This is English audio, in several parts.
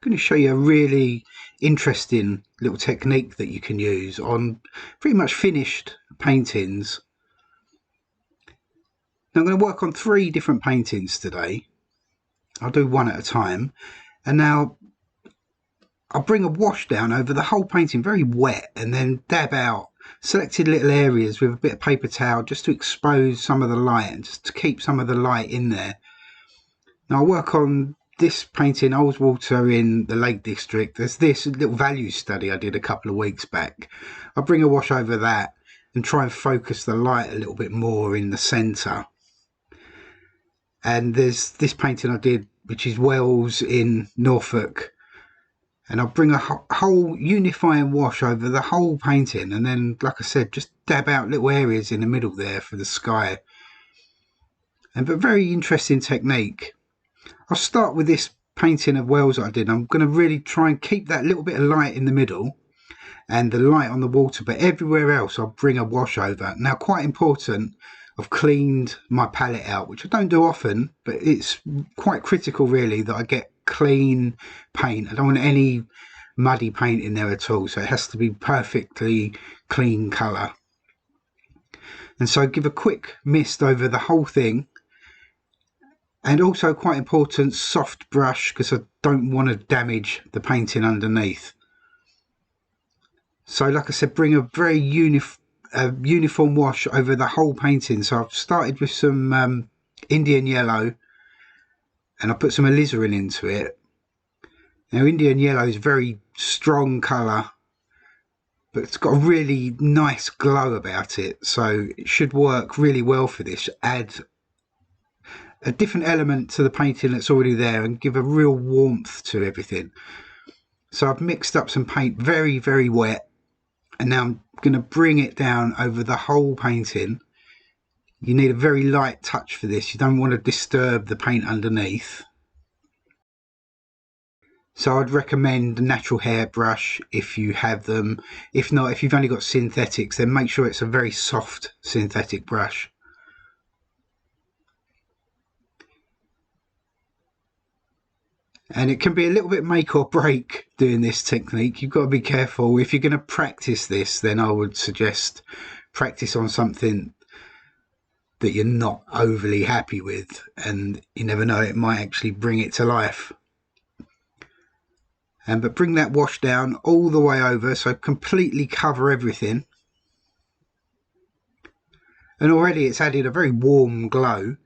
going to show you a really interesting little technique that you can use on pretty much finished paintings. Now I'm going to work on 3 different paintings today. I'll do one at a time, and now I'll bring a wash down over the whole painting, very wet, and then dab out selected little areas with a bit of paper towel just to expose some of the light and just to keep some of the light in there. Now I'll work on this painting, Ullswater in the Lake District. There's this little value study I did a couple of weeks back. I'll bring a wash over that and try and focus the light a little bit more in the centre. And there's this painting I did, which is Wells in Norfolk. And I'll bring a whole unifying wash over the whole painting. And then, like I said, just dab out little areas in the middle there for the sky. But very interesting technique. I'll start with this painting of Wells that I did. I'm going to really try and keep that little bit of light in the middle and the light on the water, but everywhere else I'll bring a wash over. Now, quite important, I've cleaned my palette out, which I don't do often, but it's quite critical really that I get clean paint. I don't want any muddy paint in there at all, so it has to be perfectly clean colour. And so give a quick mist over the whole thing. And also quite important, soft brush, because I don't want to damage the painting underneath. So like I said, bring a very uniform wash over the whole painting. So I've started with some Indian yellow, and I put some alizarin into it. Now Indian yellow is a very strong colour, but it's got a really nice glow about it. So it should work really well for this. Add a different element to the painting that's already there and give a real warmth to everything. So I've mixed up some paint, very, very wet, and now I'm going to bring it down over the whole painting. You need a very light touch for this. You don't want to disturb the paint underneath. So I'd recommend a natural hairbrush if you have them. If not, if you've only got synthetics, then make sure it's a very soft synthetic brush. And it can be a little bit make or break doing this technique. You've got to be careful. If you're going to practice this, then I would suggest practice on something that you're not overly happy with, and you never know, it might actually bring it to life. But bring that wash down all the way over, so completely cover everything. And already it's added a very warm glow.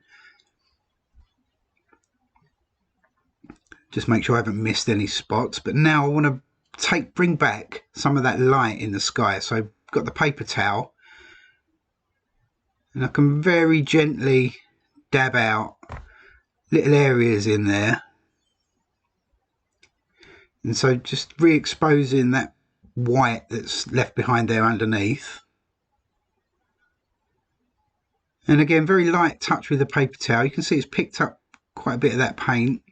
Just make sure I haven't missed any spots. But now I want to bring back some of that light in the sky. So I've got the paper towel, and I can very gently dab out little areas in there. And so just re-exposing that white that's left behind there underneath. And again, very light touch with the paper towel. You can see it's picked up quite a bit of that paint.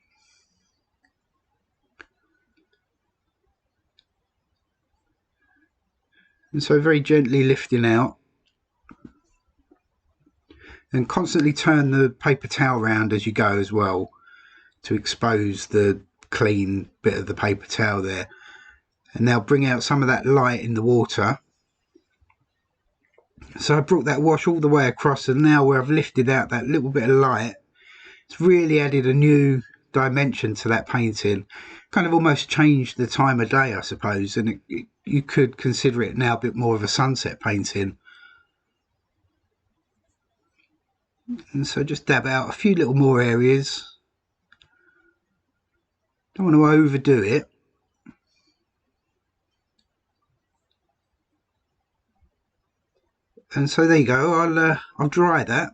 And so very gently lifting out. And constantly turn the paper towel around as you go as well, to expose the clean bit of the paper towel there. And now bring out some of that light in the water. So I brought that wash all the way across, and now where I've lifted out that little bit of light, it's really added a new dimension to that painting. Kind of almost changed the time of day, I suppose, and you could consider it now a bit more of a sunset painting. And so just dab out a few little more areas. Don't want to overdo it. And so there you go. I'll dry that.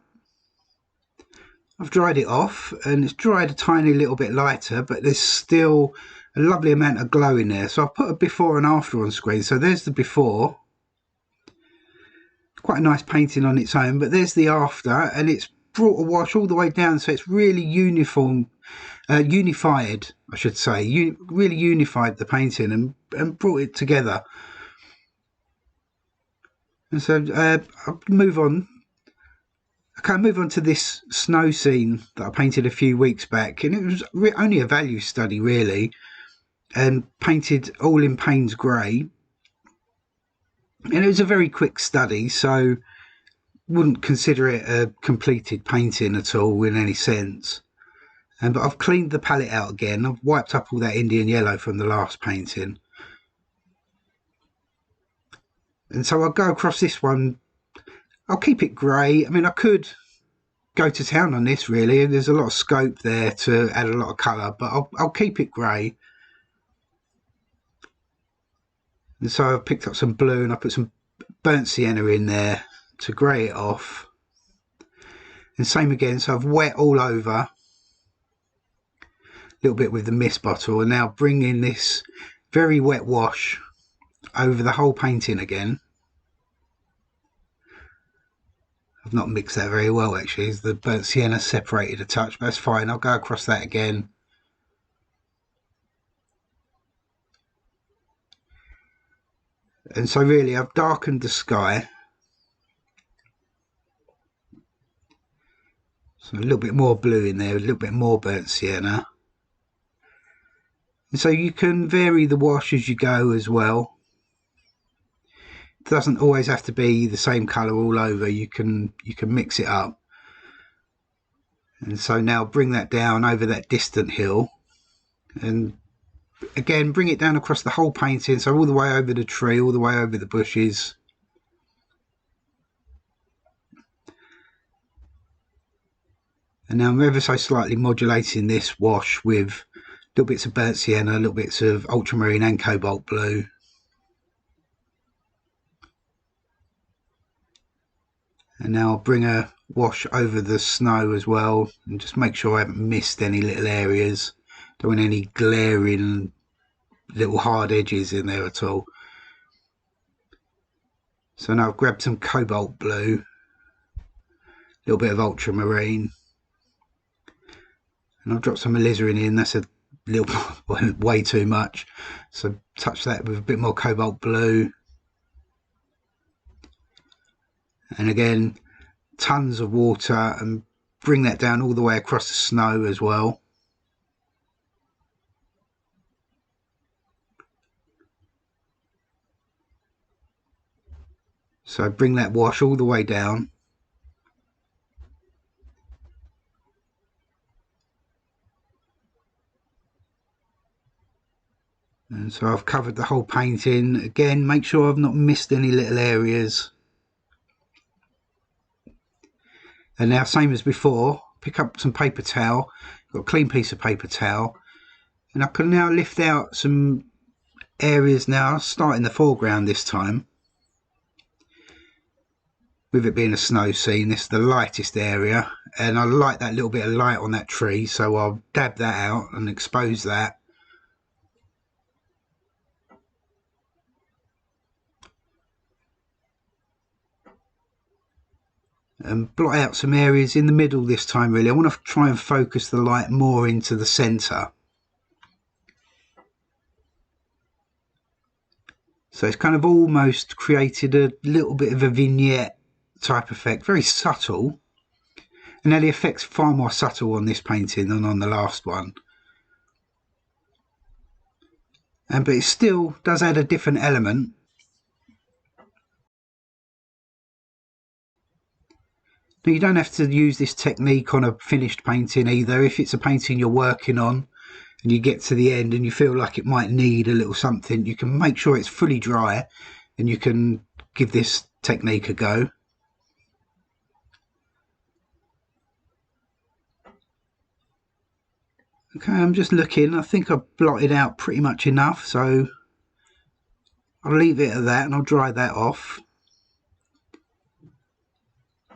I've dried it off, and it's dried a tiny little bit lighter, but there's still a lovely amount of glow in there. So I've put a before and after on screen. So there's the before. Quite a nice painting on its own, but there's the after, and it's brought a wash all the way down, so it's really unified, I should say. Really unified the painting and brought it together. And so I'll move on. Okay, I'll move on to this snow scene that I painted a few weeks back, and it was only a value study really. and painted all in Payne's grey. And it was a very quick study, so wouldn't consider it a completed painting at all in any sense. But I've cleaned the palette out again. I've wiped up all that Indian yellow from the last painting. And so I'll go across this one. I'll keep it grey. I mean, I could go to town on this really. There's a lot of scope there to add a lot of colour, but I'll keep it grey. And so I've picked up some blue and I put some burnt sienna in there to grey it off. And same again, so I've wet all over a little bit with the mist bottle, and now bring in this very wet wash over the whole painting again. I've not mixed that very well actually, as the burnt sienna separated a touch, but that's fine. I'll go across that again. And so really I've darkened the sky. So a little bit more blue in there, a little bit more burnt sienna. And so you can vary the wash as you go as well. It doesn't always have to be the same colour all over. You can mix it up. And so now bring that down over that distant hill, and again bring it down across the whole painting, so all the way over the tree, all the way over the bushes. And now I'm ever so slightly modulating this wash with little bits of burnt sienna, little bits of ultramarine and cobalt blue. And now I'll bring a wash over the snow as well, and just make sure I haven't missed any little areas. Don't want any glaring little hard edges in there at all. So now I've grabbed some cobalt blue, a little bit of ultramarine, and I'll drop some alizarin in. That's a little way too much, so touch that with a bit more cobalt blue. And again, tons of water, and bring that down all the way across the snow as well. So bring that wash all the way down. And so I've covered the whole painting. Again, make sure I've not missed any little areas. And now, same as before, pick up some paper towel. Got a clean piece of paper towel, and I can now lift out some areas now, start in the foreground this time. With it being a snow scene, this is the lightest area, and I like that little bit of light on that tree, so I'll dab that out and expose that. And blot out some areas in the middle this time really. I want to try and focus the light more into the centre. So it's kind of almost created a little bit of a vignette type effect, very subtle. And now the effect's far more subtle on this painting than on the last one. But it still does add a different element. Now, you don't have to use this technique on a finished painting either. If it's a painting you're working on and you get to the end and you feel like it might need a little something, you can make sure it's fully dry and you can give this technique a go. Okay, I'm just looking. I think I've blotted out pretty much enough, so I'll leave it at that and I'll dry that off.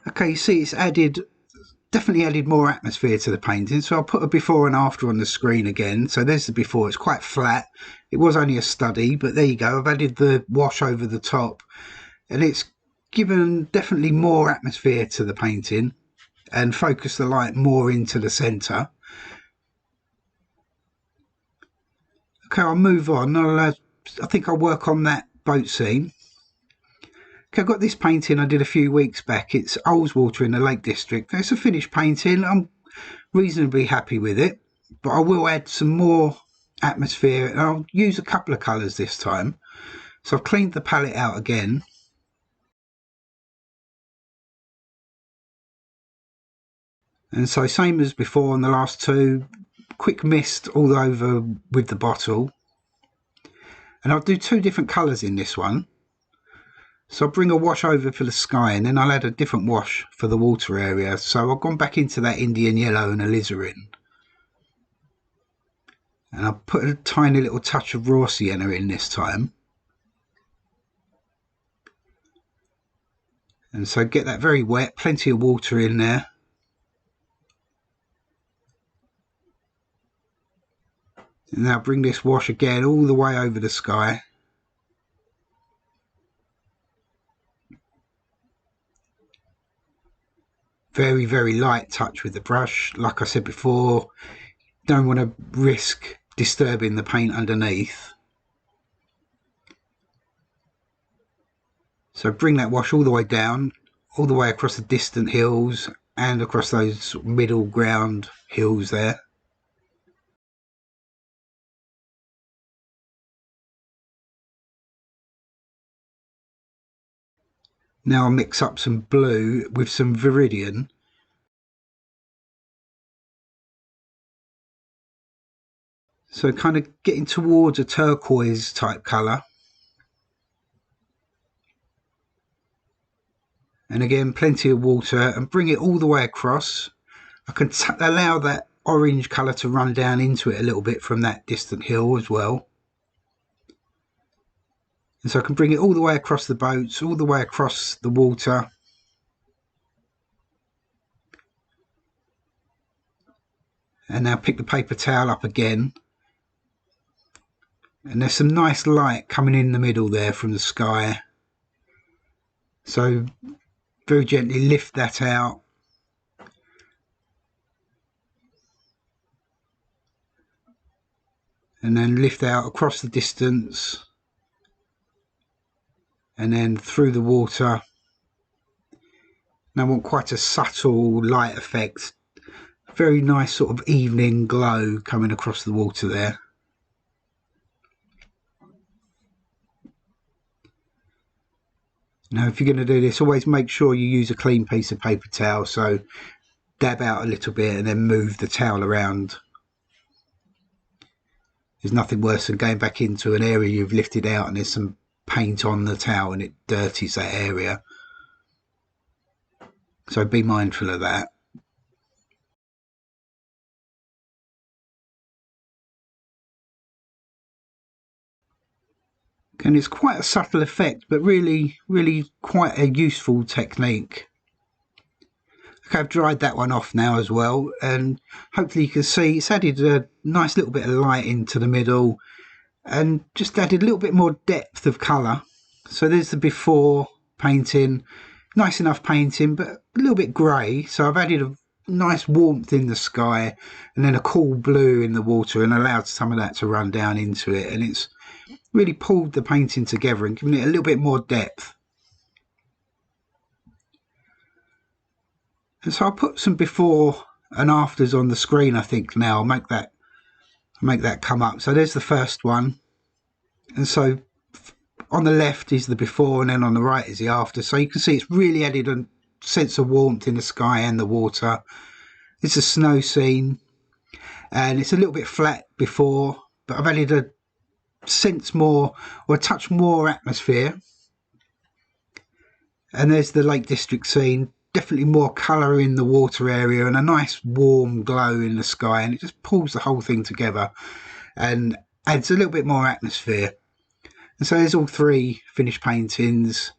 Okay, you see it's definitely added more atmosphere to the painting, so I'll put a before and after on the screen again. So there's the before. It's quite flat. It was only a study, but there you go. I've added the wash over the top, and it's given definitely more atmosphere to the painting and focused the light more into the centre. Okay, I'll move on. I think I'll work on that boat scene. Okay, I've got this painting I did a few weeks back. It's Ullswater in the Lake District. It's a finished painting. I'm reasonably happy with it, but I will add some more atmosphere, and I'll use a couple of colours this time. So I've cleaned the palette out again. And so same as before on the last two, quick mist all over with the bottle. And I'll do two different colours in this one. So I'll bring a wash over for the sky, and then I'll add a different wash for the water area. So I've gone back into that Indian yellow and alizarin. And I'll put a tiny little touch of raw sienna in this time. And so get that very wet, plenty of water in there. And now bring this wash again all the way over the sky. Very, very light touch with the brush. Like I said before, don't want to risk disturbing the paint underneath. So bring that wash all the way down, all the way across the distant hills and across those middle ground hills there. Now I'll mix up some blue with some Viridian. So kind of getting towards a turquoise type colour. And again, plenty of water, and bring it all the way across. I can allow that orange colour to run down into it a little bit from that distant hill as well. And so I can bring it all the way across the boats, all the way across the water. And now pick the paper towel up again. And there's some nice light coming in the middle there from the sky. So very gently lift that out. And then lift out across the distance. And then through the water. Now I want quite a subtle light effect. Very nice sort of evening glow coming across the water there. Now if you're going to do this, always make sure you use a clean piece of paper towel. So dab out a little bit and then move the towel around. There's nothing worse than going back into an area you've lifted out and there's some paint on the towel and it dirties that area. So be mindful of that. And it's quite a subtle effect, but really quite a useful technique. Okay, I've dried that one off now as well, and hopefully you can see it's added a nice little bit of light into the middle and just added a little bit more depth of colour. So there's the before painting, nice enough painting, but a little bit grey. So I've added a nice warmth in the sky and then a cool blue in the water and allowed some of that to run down into it, and it's really pulled the painting together and given it a little bit more depth. And so I'll put some before and afters on the screen. I think now I'll make that come up. So there's the first one, and so on the left is the before and then on the right is the after. So you can see it's really added a sense of warmth in the sky and the water. It's a snow scene and it's a little bit flat before, but I've added a sense more or a touch more atmosphere. And there's the Lake District scene, definitely more colour in the water area and a nice warm glow in the sky, and it just pulls the whole thing together and adds a little bit more atmosphere. And so there's all three finished paintings.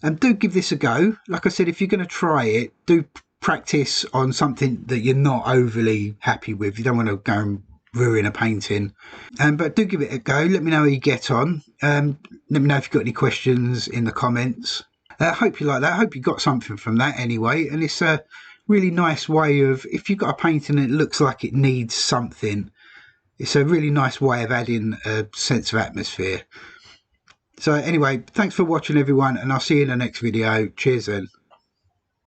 And do give this a go. Like I said, if you're going to try it, do practice on something that you're not overly happy with. You don't want to go and ruin a painting, but do give it a go. Let me know how you get on. Let me know if you've got any questions in the comments. I hope you like that. I hope you got something from that anyway. And it's a really nice way of, if you've got a painting and it looks like it needs something, it's a really nice way of adding a sense of atmosphere. So anyway, thanks for watching everyone, and I'll see you in the next video. Cheers then.